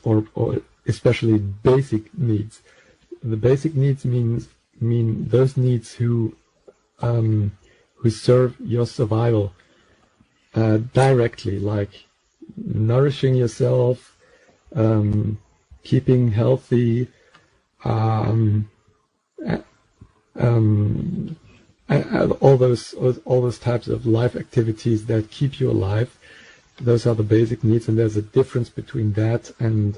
or especially basic needs. The basic needs mean those needs who serve your survival directly, like nourishing yourself, keeping healthy, all those types of life activities that keep you alive. Those are the basic needs, and there's a difference between that and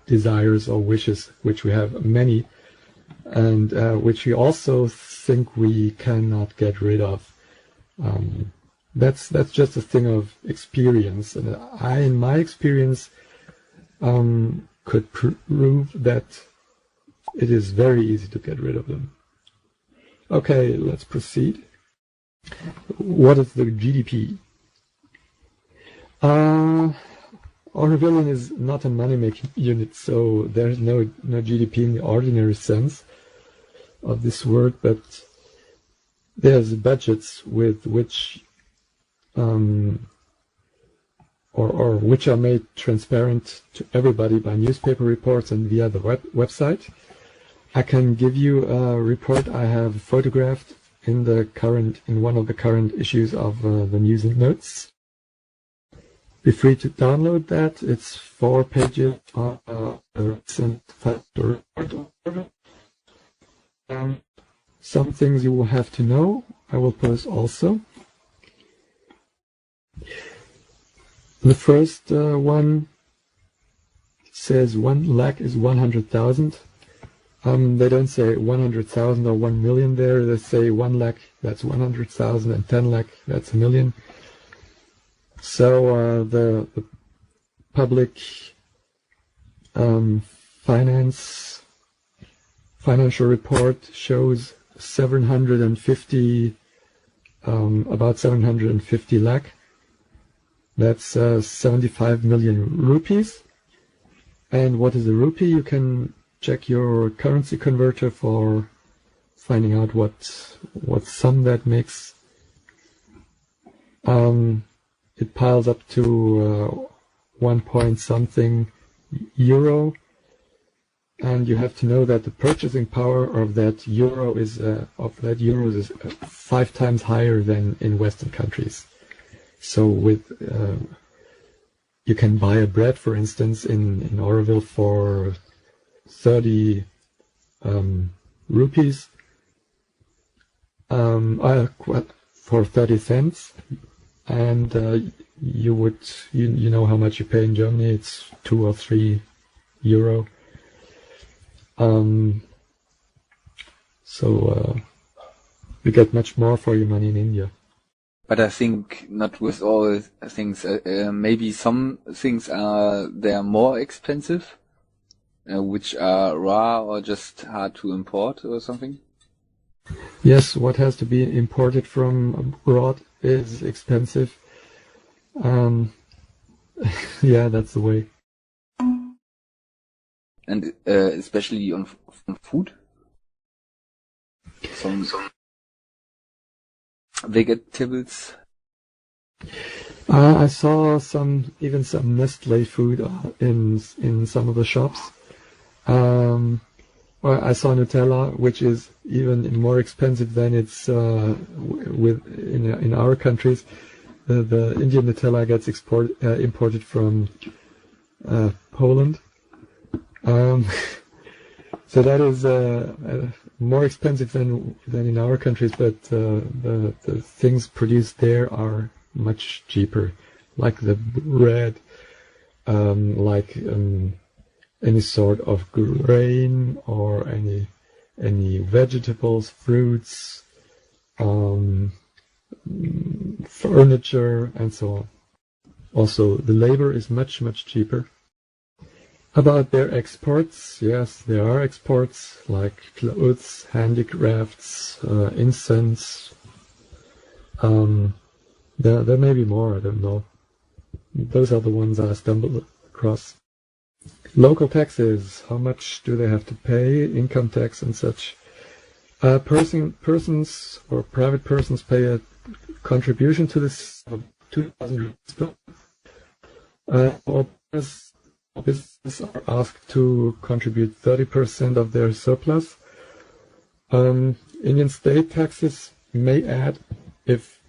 desires or wishes, which we have many, and which we also think we cannot get rid of. That's just a thing of experience, and I, in my experience, could prove that it is very easy to get rid of them. Okay, let's proceed. What is the GDP? Auroville is not a money-making unit, so there's no GDP in the ordinary sense of this word, but there's budgets with which or which are made transparent to everybody by newspaper reports and via the website. I can give you a report I have photographed in one of the current issues of the News and Notes. Be free to download that. It's 4 pages of a recent factor report. Some things you will have to know, I will post also. The first one says 1 lakh is 100,000. They don't say 100,000 or 1 million there. They say 1 lakh, that's 100,000, and 10 lakh, that's a million. So the public financial report shows about 750 lakh. That's 75 million rupees. And what is a rupee? You can check your currency converter for finding out what sum that makes. It piles up to 1 point something euro, and you have to know that the purchasing power of that euro is 5 times higher than in Western countries. So you can buy a bread, for instance, in Auroville for 30 rupees, for 30 cents, and you know how much you pay in Germany. It's 2 or 3 euro. So you get much more for your money in India. But I think not with all things. Maybe some things they are more expensive, which are raw or just hard to import or something. Yes, what has to be imported from abroad is expensive. Yeah, that's the way. And especially on food. Some vegetables. I saw even some Nestle food in some of the shops. Well, I saw Nutella, which is even more expensive than it's in our countries. The Indian Nutella gets imported from Poland. So that is more expensive than in our countries, but the things produced there are much cheaper, like the bread, like any sort of grain or any vegetables, fruits, furniture, and so on. Also, the labor is much cheaper. About their exports, yes, there are exports like clothes, handicrafts, incense. There may be more, I don't know. Those are the ones I stumbled across. Local taxes, how much do they have to pay? Income tax and such. Persons or private persons pay a contribution to this of 2,000 rupees. Or businesses are asked to contribute 30% of their surplus. Indian state taxes may add if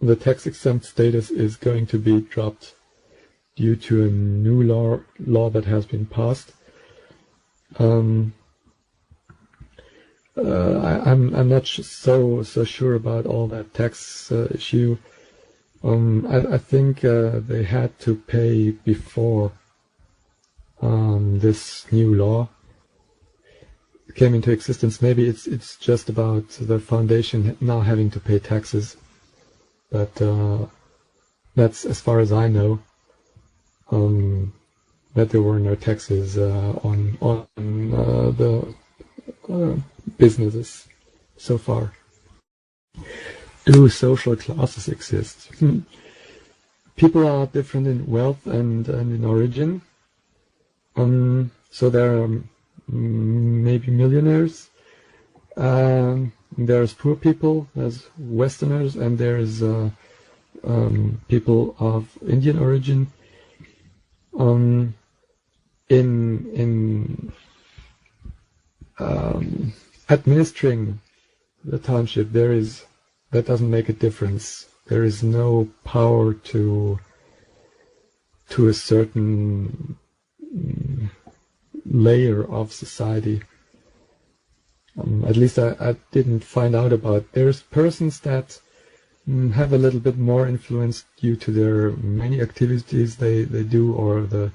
the tax-exempt status is going to be dropped due to a new law that has been passed. I'm not so sure about all that tax issue. I think they had to pay before this new law came into existence. Maybe it's just about the foundation now having to pay taxes, but that's as far as I know. That there were no taxes on the businesses so far. Do social classes exist? People are different in wealth and in origin. So there are maybe millionaires. There's poor people, there's Westerners, and there's people of Indian origin. In administering the township, that doesn't make a difference. There is no power to a certain layer of society. At least I didn't find out about. There's persons that have a little bit more influence due to their many activities they do, or the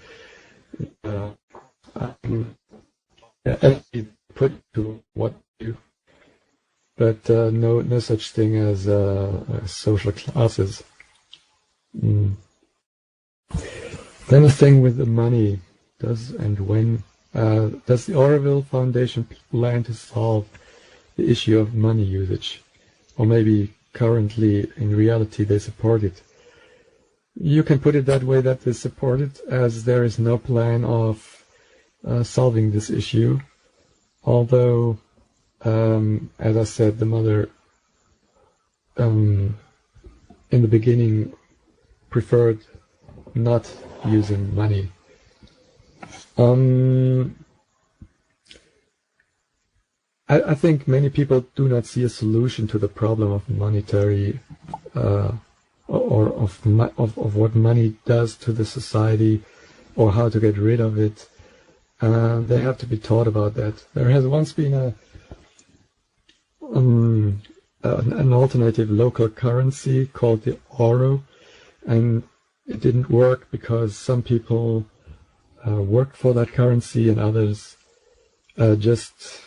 energy put to what they do. But no such thing as social classes. Then the thing with the money, does the Auroville Foundation plan to solve the issue of money usage? Or maybe currently, in reality, they support it. You can put it that way, that they support it, as there is no plan of solving this issue. Although, as I said, the mother in the beginning preferred not using money. I think many people do not see a solution to the problem of monetary or of what money does to the society, or how to get rid of it. They have to be taught about that. There has once been an alternative local currency called the euro, and it didn't work because some people worked for that currency and others just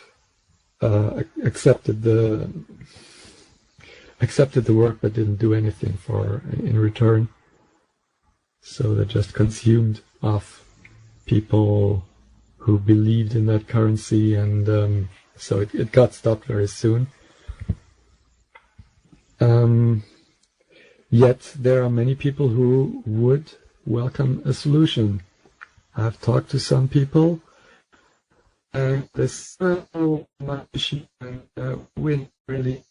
accepted the work but didn't do anything in return. So they just consumed off people who believed in that currency, and so it got stopped very soon. Yet there are many people who would welcome a solution. I've talked to some people, and this issue, and we're really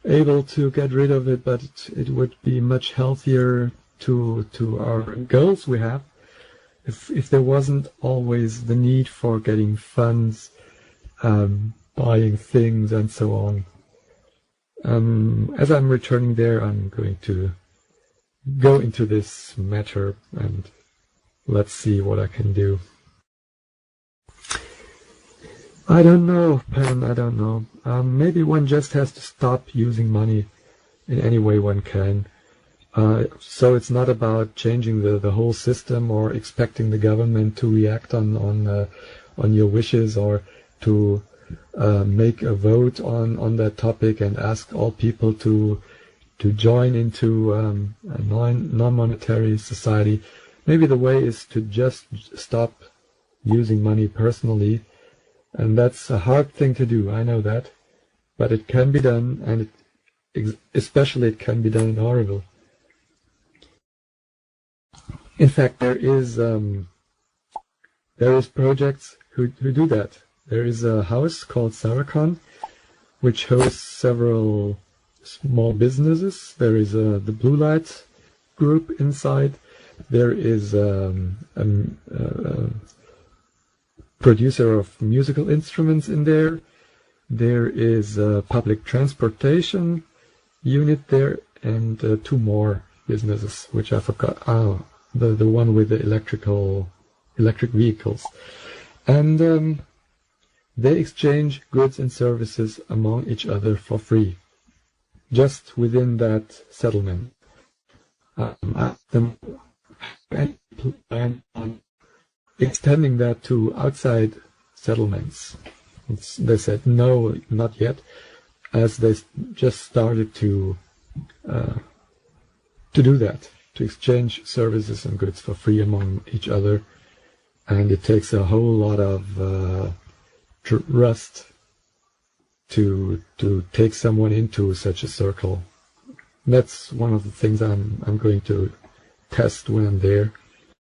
able to get rid of it, but it would be much healthier to our goals we have if there wasn't always the need for getting funds, buying things, and so on. As I'm returning there, I'm going to go into this matter, and let's see what I can do. I don't know, Pen, I don't know. Maybe one just has to stop using money in any way one can. So it's not about changing the whole system or expecting the government to react on your wishes, or to make a vote on that topic and ask all people to join into a non-monetary society. Maybe the way is to just stop using money personally, and that's a hard thing to do, I know that, but it can be done, and especially it can be done in Auroville. In fact, there is projects who do that. There is a house called Saracon, which hosts several small businesses. There is the Blue Light group inside. There is a producer of musical instruments in there. There is a public transportation unit there, and two more businesses, which I forgot. The one with the electric vehicles. And they exchange goods and services among each other for free, just within that settlement. I asked them any plan on extending that to outside settlements. They said no, not yet, as they just started to do that, to exchange services and goods for free among each other, and it takes a whole lot of trust to take someone into such a circle. That's one of the things I'm going to test when I'm there.